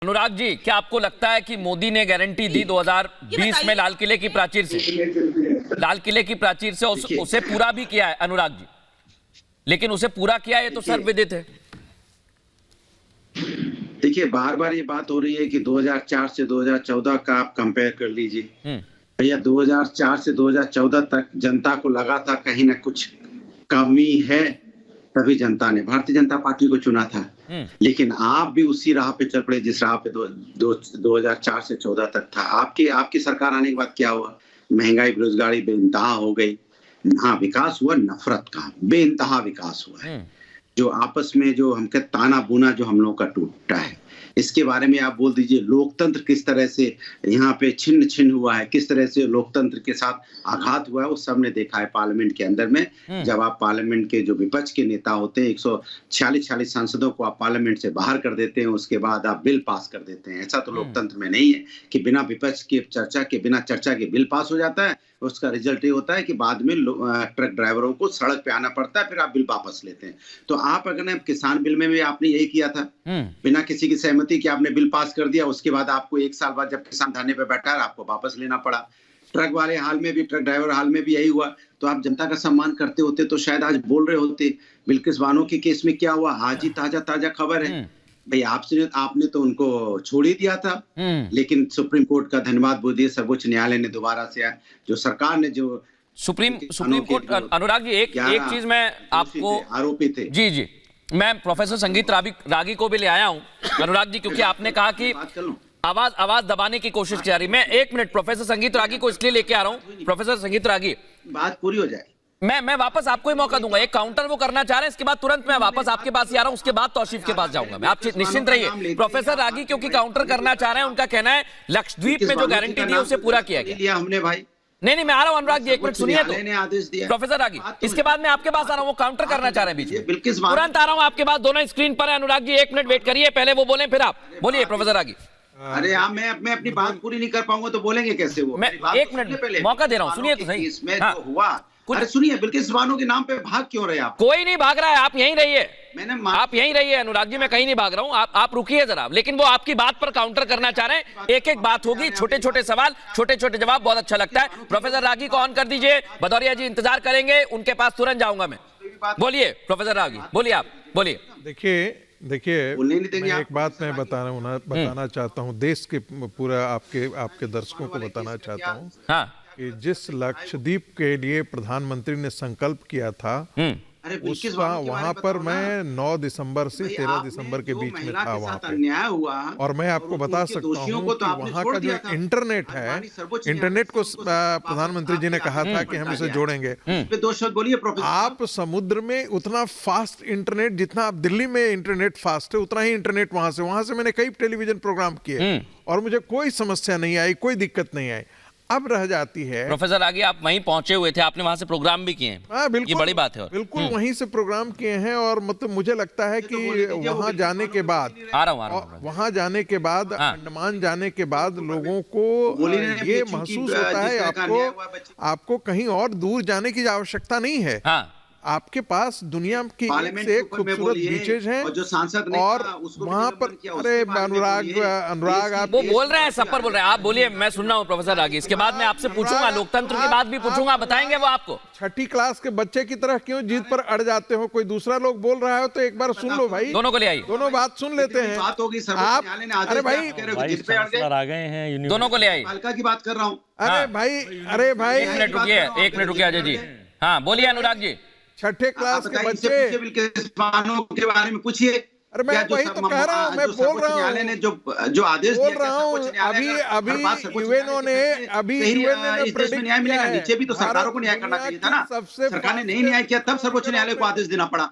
अनुराग जी, क्या आपको लगता है कि मोदी ने गारंटी दी 2020 में लाल किले की प्राचीर से उसे पूरा भी किया है अनुराग जी, लेकिन उसे पूरा किया ये तो सर्वविदित है। देखिए, बार बार ये बात हो रही है कि 2004 से 2014 का आप कंपेयर कर लीजिए। भैया 2004 से 2014 तक जनता को लगा था कहीं ना कुछ कमी है, तभी जनता ने भारतीय जनता पार्टी को चुना था। लेकिन आप भी उसी राह पे चल पड़े जिस राह पे 2004 से 14 तक था। आपकी सरकार आने के बाद क्या हुआ? महंगाई, बेरोजगारी बेइंतहा हो गई। हाँ, विकास हुआ, नफरत का बेइंतहा विकास हुआ है। जो आपस में जो हमके ताना बुना जो हम लोग का टूटा है, इसके बारे में आप बोल दीजिए। लोकतंत्र किस तरह से यहाँ पे छिन्न छिन्न हुआ है, किस तरह से लोकतंत्र के साथ आघात हुआ है, वो सबने देखा है पार्लियामेंट के अंदर में। जब आप पार्लियामेंट के जो विपक्ष के नेता होते हैं, 146 सांसदों को आप पार्लियामेंट से बाहर कर देते हैं, उसके बाद आप बिल पास कर देते हैं। ऐसा तो लोकतंत्र में नहीं है कि बिना विपक्ष की बिना चर्चा के बिल पास हो जाता है। उसका रिजल्ट ये होता है कि बाद में ट्रक ड्राइवरों को सड़क पे आना पड़ता है, फिर आप बिल वापस लेते हैं। तो आप अगर किसान बिल में भी आपने यही किया था, बिना किसी की सहमति कि आपने बिल पास कर दिया, उसके बाद आपको 1 साल बाद जब किसान धरने पे बैठा है आपको वापस लेना पड़ा। ट्रक वाले हाल में भी, ट्रक ड्राइवर हाल में भी यही हुआ। तो आप जनता का सम्मान करते होते तो शायद आज बोल रहे होते। बिल्किस बानो के केस में क्या हुआ, आज ही ताजा खबर है भाई। आपने तो उनको छोड़ ही दिया था, लेकिन सुप्रीम कोर्ट का धन्यवाद बोलिए, सर्वोच्च न्यायालय ने दोबारा से जो सरकार ने जो सुप्रीम कोर्ट। अनुराग जी, एक चीज मैं आपको आरोपित थे। जी, मैं प्रोफेसर संगीत रागी को भी ले आया हूं अनुराग जी, क्योंकि आपने कहा कि आवाज दबाने की कोशिश की जा रही। मैं 1 मिनट प्रोफेसर संगीत रागी को इसलिए लेके आ रहा हूं। प्रोफेसर संगीत रागी, बात पूरी हो जाए, मैं वापस आपको ही मौका दूंगा। एक काउंटर वो करना चाह रहे हैं, इसके बाद तुरंत मैं वापस आपके पास ही आ रहा हूं, उसके बाद तौसीफ के पास जाऊंगा मैं। आप निश्चिंत रहिए। प्रोफेसर रागी क्योंकि काउंटर करना चाह रहे हैं, उनका कहना है लक्षद्वीप में जो गारंटी दी उसे पूरा किया गया हमने भाई। नहीं, मैं आ रहा हूं अनुराग जी, 1 मिनट सुनिए तो आदेश दिया प्रोफेसर रागी, इसके बाद मैं आपके पास आ रहा हूं। वो काउंटर करना चाह रहे हैं बीच में, बिल्किस तुरंत आ रहा हूं आपके पास। दोनों स्क्रीन पर है अनुराग जी, 1 मिनट वेट करिए, पहले वो बोले फिर आप बोलिए प्रोफेसर रागी। अरे आप, मैं अपनी बात पूरी नहीं कर पाऊंगा तो बोलेंगे कैसे? वो मैं 1 मिनट मौका दे रहा हूं, सुनिए तो सही। इसमें जो हुआ, अरे सुनिए, बिल्किस बानो के नाम पे भाग क्यों रहे आप? कोई नहीं भाग रहा है, आप यहीं रहिए। आप यहीं रहिए अनुराग जी, मैं कहीं नहीं भाग रहा हूं। आप रुकिए जरा। लेकिन वो आपकी बात पर काउंटर करना चाह रहे हैं। एक बात होगी, छोटे सवाल, छोटे जवाब, बहुत अच्छा लगता है। प्रोफेसर रागी को ऑन कर दीजिए। भदौरिया जी इंतजार करेंगे, उनके पास तुरंत जाऊंगा मैं। बोलिए प्रोफेसर रागी, बोलिए, आप बोलिए। देखिए मैं एक बात मैं बताना चाहता हूँ, देश के पूरा आपके दर्शकों को बताना चाहता हूँ कि जिस लक्षद्वीप के लिए प्रधानमंत्री ने संकल्प किया था, उसका वहां पर मैं 9 दिसंबर से 13 दिसंबर के बीच में था वहां पे। और मैं आपको बता सकता हूँ कि वहां का जो इंटरनेट है, इंटरनेट को प्रधानमंत्री जी ने कहा था कि हम इसे जोड़ेंगे। आप समुद्र में उतना फास्ट इंटरनेट, जितना आप दिल्ली में इंटरनेट फास्ट है, उतना ही इंटरनेट वहां से मैंने कई टेलीविजन प्रोग्राम किए और मुझे कोई समस्या नहीं आई, कोई दिक्कत नहीं आई। अब रह जाती है प्रोफेसर रागी, आप वहीं पहुंचे हुए थे, आपने वहां से प्रोग्राम भी किए हैं। बिल्कुल, ये बड़ी बात है। बिल्कुल वहीं से प्रोग्राम किए हैं। और मतलब मुझे लगता है कि वहां जाने के बाद, वहां जाने के बाद, अंडमान जाने के बाद लोगों को ये महसूस होता है आपको कहीं और दूर जाने की आवश्यकता नहीं है। आपके पास दुनिया की से खूबसूरत बीचेज हैं और जो सांसद और वहां पर, अरे अनुराग आप वो बोल रहे हैं, सब पर बोल रहे हैं। आप बोलिए, मैं सुन रहा हूँ प्रोफेसर रागी। इसके बाद मैं आपसे पूछूंगा, लोकतंत्र की बात भी पूछूंगा, बताएंगे वो आपको। 6ठी क्लास के बच्चे की तरह क्यों जीत पर अड़ जाते हो? कोई दूसरा लोग बोल रहा है तो एक बार सुन लो भाई, दोनों को ले आइए, दोनों बात सुन लेते हैं। आप, अरे भाई आ गए हैं, दोनों को ले आइए। हल्का की बात कर रहा हूँ। अरे भाई 1 मिनट रुकिए अजय जी। हाँ बोलिए अनुराग जी। 6ठे क्लास के बच्चे बिल्किस बानो के बारे में पूछिए। अरे मैं वही तो कह रहा हूँ, मैं बोल रहा हूँ, न्यायालय ने जो आदेश बोल रहा हूँ। अभी यूएनओ ने न्याय मिलेगा। नीचे भी तो सरकारों को न्याय करना चाहिए था ना। सरकार ने नहीं न्याय किया, तब सर्वोच्च न्यायालय को आदेश देना पड़ा।